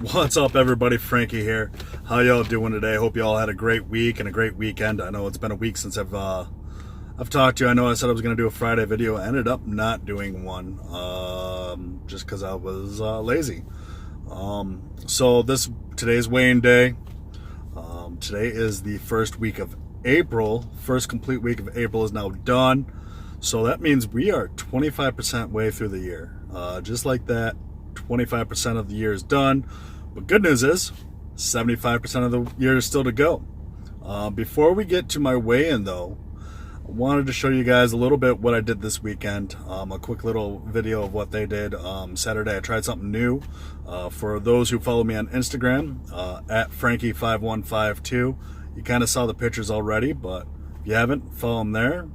What's up, everybody? Frankie here. How y'all doing today? Hope y'all had a great week and a great weekend. I know it's been a week since I've talked to you. I know I said I was going to do a Friday video. I ended up not doing one just because I was lazy. So today's weighing day. Today is the first week of April. First complete week of April is now done. So that means we are 25% way through the year. Just like that, 25% of the year is done. But good news is 75% of the year is still to go. Before we get to my weigh-in though, I wanted to show you guys a little bit what I did this weekend. A quick little video of what they did. Saturday I tried something new. For those who follow me on Instagram, at Frankie5152, you kind of saw the pictures already, but if you haven't, follow them there.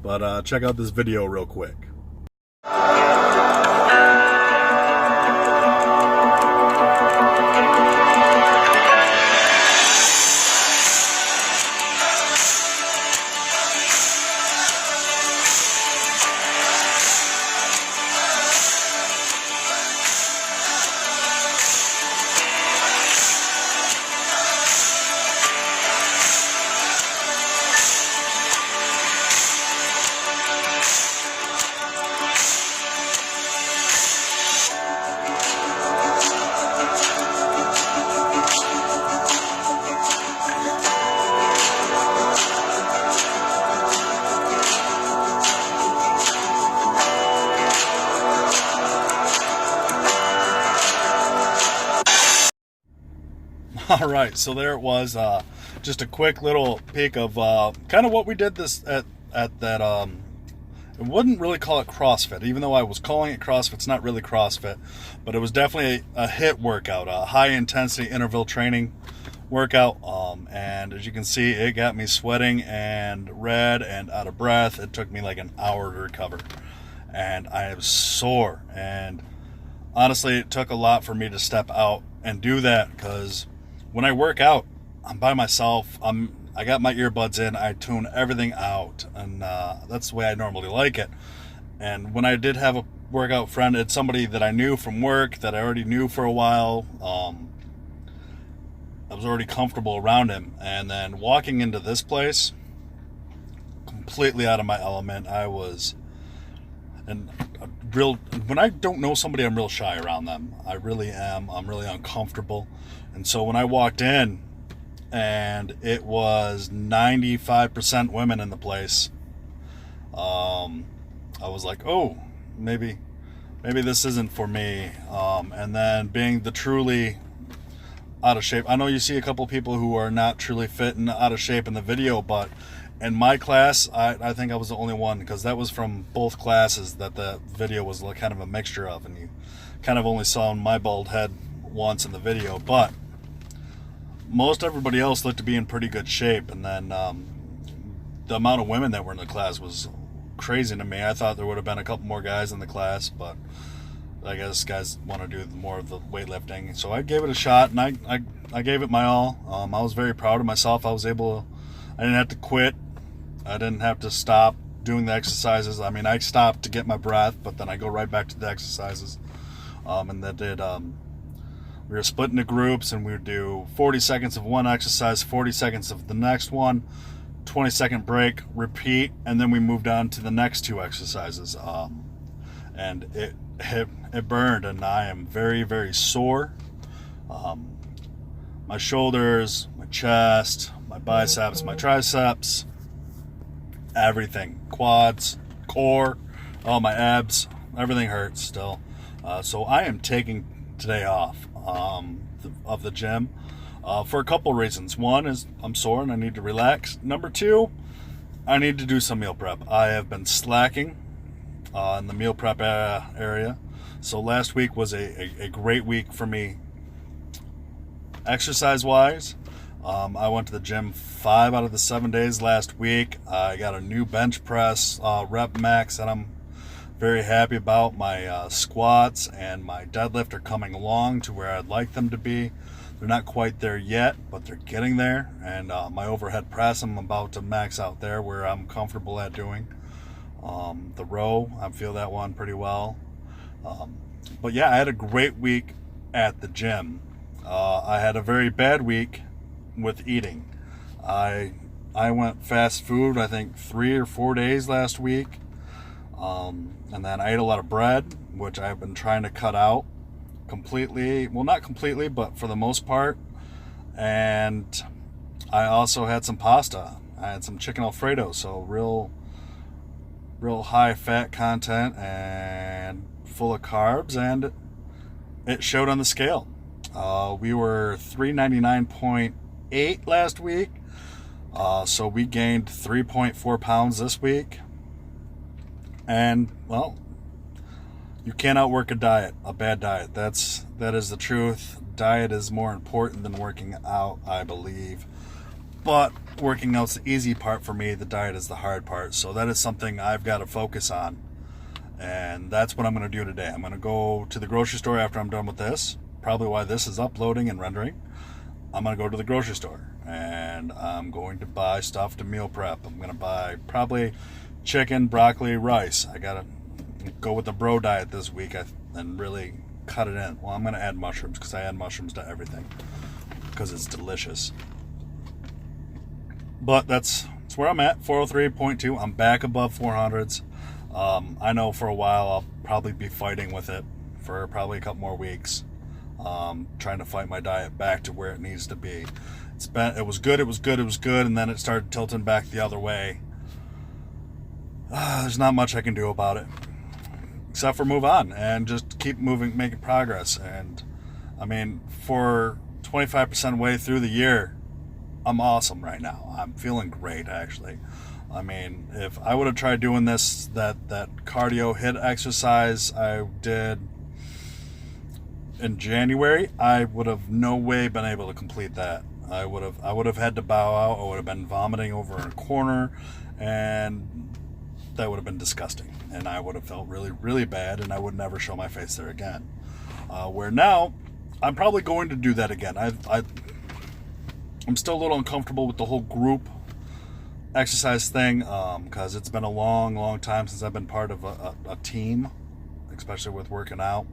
But check out this video real quick. All right, so there it was. Just a quick little peek of kind of what we did this at that. I wouldn't really call it CrossFit, even though I was calling it CrossFit. It's not really CrossFit, but it was definitely a HIIT workout, a high intensity interval training workout. And as you can see, it got me sweating and red and out of breath. It took me like an hour to recover, and I was sore. And honestly, it took a lot for me to step out and do that, because when I work out, I'm by myself. I got my earbuds in. I tune everything out, and that's the way I normally like it. And when I did have a workout friend, it's somebody that I knew from work, that I already knew for a while. I was already comfortable around him. And then walking into this place, completely out of my element. I was, and when I don't know somebody, I'm real shy around them. I really am. I'm really uncomfortable. And so when I walked in and it was 95% women in the place, I was like, oh, maybe this isn't for me. And then being the truly out of shape, I know you see a couple people who are not truly fit and out of shape in the video, but in my class, I think I was the only one, because that was from both classes that the video was kind of a mixture of, and you kind of only saw my bald head once in the video, but most everybody else looked to be in pretty good shape. And then the amount of women that were in the class was crazy to me. I thought there would have been a couple more guys in the class, but I guess guys want to do more of the weightlifting. So I gave it a shot, and I gave it my all. I was very proud of myself. I didn't have to quit. I didn't have to stop doing the exercises. I mean, I stopped to get my breath, but then I go right back to the exercises. And that did, we were split into groups, and we would do 40 seconds of one exercise, 40 seconds of the next one, 20-second break, repeat, and then we moved on to the next two exercises. And it burned, and I am very, very sore. My shoulders, my chest, my biceps, my triceps, everything, quads, core, all my abs, everything hurts still. So I am taking today off of the gym for a couple reasons. One is I'm sore and I need to relax. Number two, I need to do some meal prep. I have been slacking in the meal prep area. So last week was a great week for me exercise-wise. I went to the gym 5 out of the 7 days last week. I got a new bench press rep max that I'm very happy about. My squats and my deadlift are coming along to where I'd like them to be. They're not quite there yet, but they're getting there. And my overhead press, I'm about to max out there where I'm comfortable at doing. The row, I feel that one pretty well. But yeah, I had a great week at the gym. I had a very bad week with eating. I I went fast food, I think 3 or 4 days last week. And then I ate a lot of bread, which I've been trying to cut out completely. Well, not completely, but for the most part. And I also had some pasta. I had some chicken Alfredo, so real high fat content and full of carbs, and it showed on the scale. We were 399.8 last week, so we gained 3.4 pounds this week. And well, you can't outwork a diet, a bad diet. That is the truth. Diet is more important than working out, I believe. But working out's the easy part for me. The diet is the hard part. So that is something I've got to focus on. And that's what I'm going to do today. I'm going to go to the grocery store after I'm done with this. Probably why this is uploading and rendering. I'm going to go to the grocery store and I'm going to buy stuff to meal prep. I'm going to buy probably chicken, broccoli, rice. I got to go with the bro diet this week and really cut it in. Well, I'm going to add mushrooms because I add mushrooms to everything because it's delicious. But that's where I'm at, 403.2. I'm back above 400s. I know for a while I'll probably be fighting with it for probably a couple more weeks. Trying to fight my diet back to where it needs to be. It was good, and then it started tilting back the other way. There's not much I can do about it. Except for move on and just keep moving, making progress. And I mean, for 25% way through the year, I'm awesome right now. I'm feeling great, actually. I mean, if I would have tried doing that cardio HIIT exercise I did in January, I would have no way been able to complete that. I would have had to bow out. I would have been vomiting over in a corner, and that would have been disgusting. And I would have felt really, really bad, and I would never show my face there again. Where now, I'm probably going to do that again. I'm still a little uncomfortable with the whole group exercise thing because it's been a long, long time since I've been part of a team, especially with working out.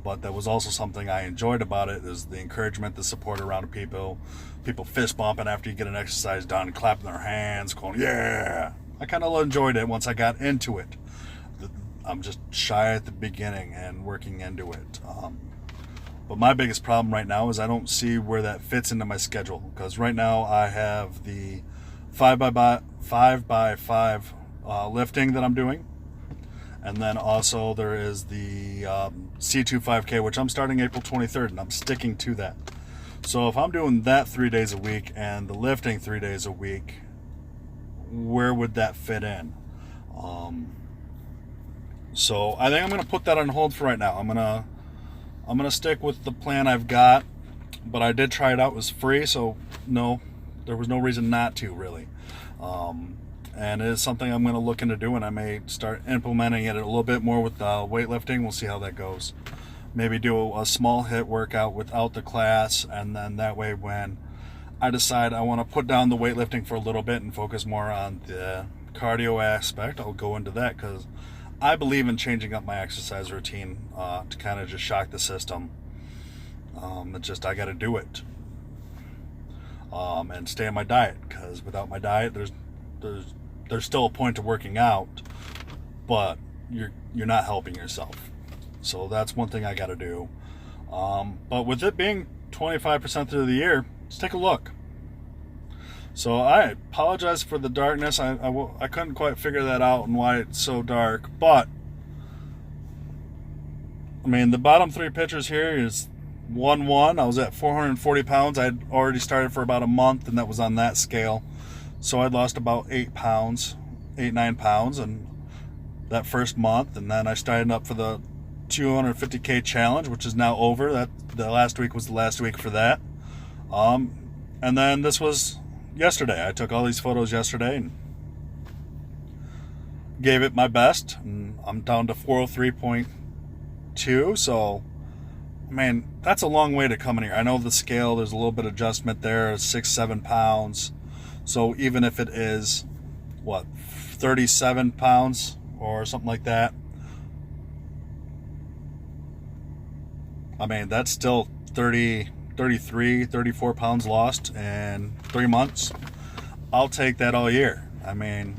But that was also something I enjoyed about it, is the encouragement, the support around people fist bumping after you get an exercise done and clapping their hands, going, yeah. I kind of enjoyed it once I got into it. I'm just shy at the beginning and working into it. But my biggest problem right now is I don't see where that fits into my schedule, because right now I have the 5x5 lifting that I'm doing, and then also there is the C2 5K, which I'm starting April 23rd, and I'm sticking to that. So if I'm doing that 3 days a week and the lifting 3 days a week, where would that fit in? So I think I'm going to put that on hold for right now. I'm gonna stick with the plan I've got, but I did try it out. It was free, so no, there was no reason not to, really. And it is something I'm going to look into doing. I may start implementing it a little bit more with weightlifting. We'll see how that goes. Maybe do a small HIIT workout without the class, and then that way when I decide I want to put down the weightlifting for a little bit and focus more on the cardio aspect, I'll go into that, because I believe in changing up my exercise routine to kind of just shock the system. It's just I got to do it and stay on my diet, because without my diet, there's still a point to working out, but you're not helping yourself. So that's one thing I got to do. But with it being 25% through the year, let's take a look. So I apologize for the darkness. I couldn't quite figure that out and why it's so dark. But, I mean, the bottom three pictures here is 1-1. I was at 440 pounds. I'd already started for about a month, and that was on that scale. So I'd lost about 9 pounds in that first month. And then I started up for the 250K challenge, which is now over. The last week was the last week for that. And then this was yesterday. I took all these photos yesterday and gave it my best, and I'm down to 403.2. So, I mean, that's a long way to come in here. I know the scale, there's a little bit of adjustment there, 6-7 pounds. So even if it is 37 pounds or something like that, I mean, that's still 30 33, 34 pounds lost in 3 months, I'll take that all year. I mean,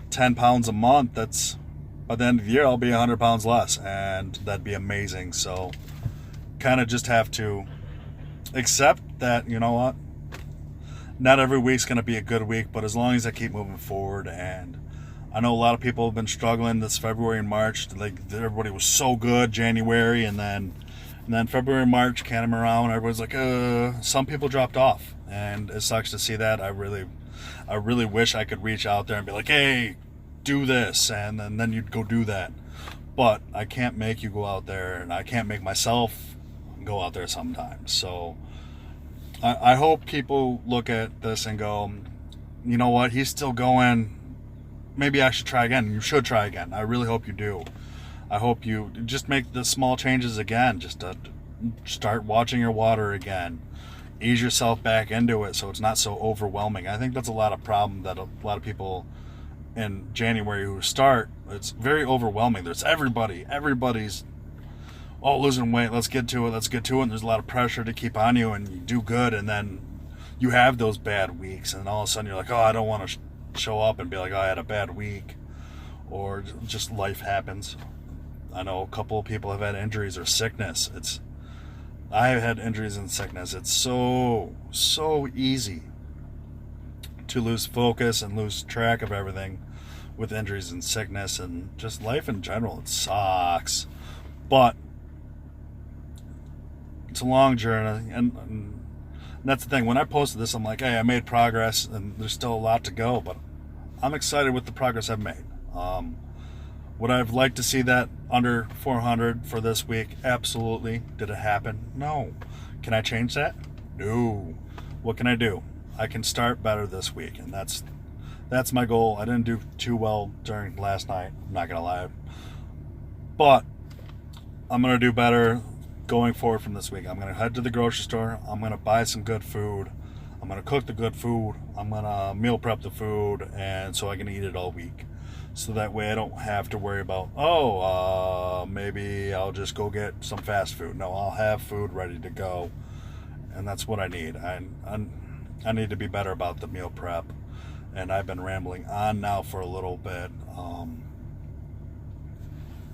10 pounds a month, that's, by the end of the year, I'll be 100 pounds less, and that'd be amazing. So kind of just have to accept that, you know what, not every week's going to be a good week, but as long as I keep moving forward. And I know a lot of people have been struggling this February and March. Like, everybody was so good January, and then February and March came around. Everybody's like, some people dropped off, and it sucks to see that. I really wish I could reach out there and be like, hey, do this, and then you'd go do that. But I can't make you go out there, and I can't make myself go out there sometimes. So I hope people look at this and go, you know what, he's still going. Maybe I should try again. You should try again. I really hope you do. I hope you just make the small changes again. Just to start watching your water again. Ease yourself back into it so it's not so overwhelming. I think that's a lot of problem that a lot of people in January who start. It's very overwhelming. There's everybody's losing weight. Let's get to it. And there's a lot of pressure to keep on you, and you do good, and then you have those bad weeks, and all of a sudden you're like, I don't want to show up and be like, I had a bad week, or just life happens. I know a couple of people have had injuries or sickness. I have had injuries and sickness. It's so easy to lose focus and lose track of everything with injuries and sickness and just life in general. It sucks, but it's a long journey, and that's the thing. When I posted this, I'm like, hey, I made progress, and there's still a lot to go, but I'm excited with the progress I've made. Would I have liked to see that under 400 for this week? Absolutely. Did it happen? No. Can I change that? No. What can I do? I can start better this week, and that's my goal. I didn't do too well during last night, I'm not gonna lie, but I'm gonna do better going forward from this week. I'm gonna head to the grocery store. I'm gonna buy some good food. I'm gonna cook the good food. I'm gonna meal prep the food, and so I can eat it all week. So that way I don't have to worry about, maybe I'll just go get some fast food. No, I'll have food ready to go, and that's what I need. I need to be better about the meal prep, and I've been rambling on now for a little bit.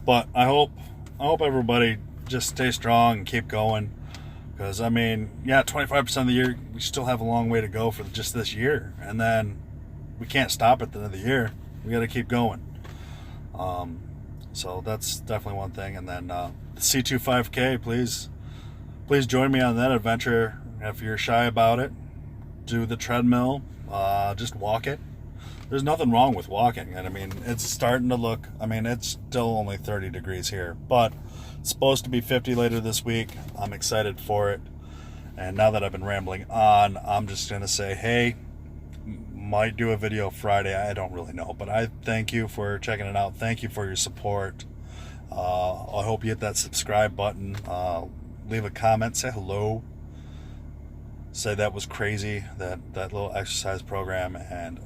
But I hope everybody just stay strong and keep going, because 25% of the year, we still have a long way to go for just this year, and then we can't stop at the end of the year. We got to keep going. So that's definitely one thing. And then the C2 5K, please join me on that adventure. If you're shy about it, do the treadmill. Just walk it. There's nothing wrong with walking. And it's starting to look, it's still only 30 degrees here, but it's supposed to be 50 later this week. I'm excited for it. And now that I've been rambling on, I'm just going to say, hey, might do a video Friday. I don't really know, but I thank you for checking it out. Thank you for your support. I hope you hit that subscribe button. Leave a comment. Say hello. Say that was crazy, that little exercise program. And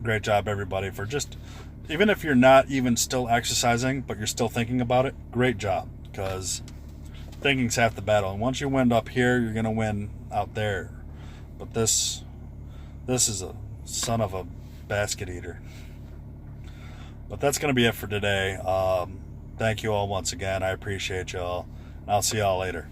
great job, everybody, for just, even if you're not even still exercising, but you're still thinking about it, great job, because thinking's half the battle. And once you win up here, you're going to win out there. But this is a son of a basket eater. But that's going to be it for today. Thank you all once again. I appreciate y'all. And I'll see y'all later.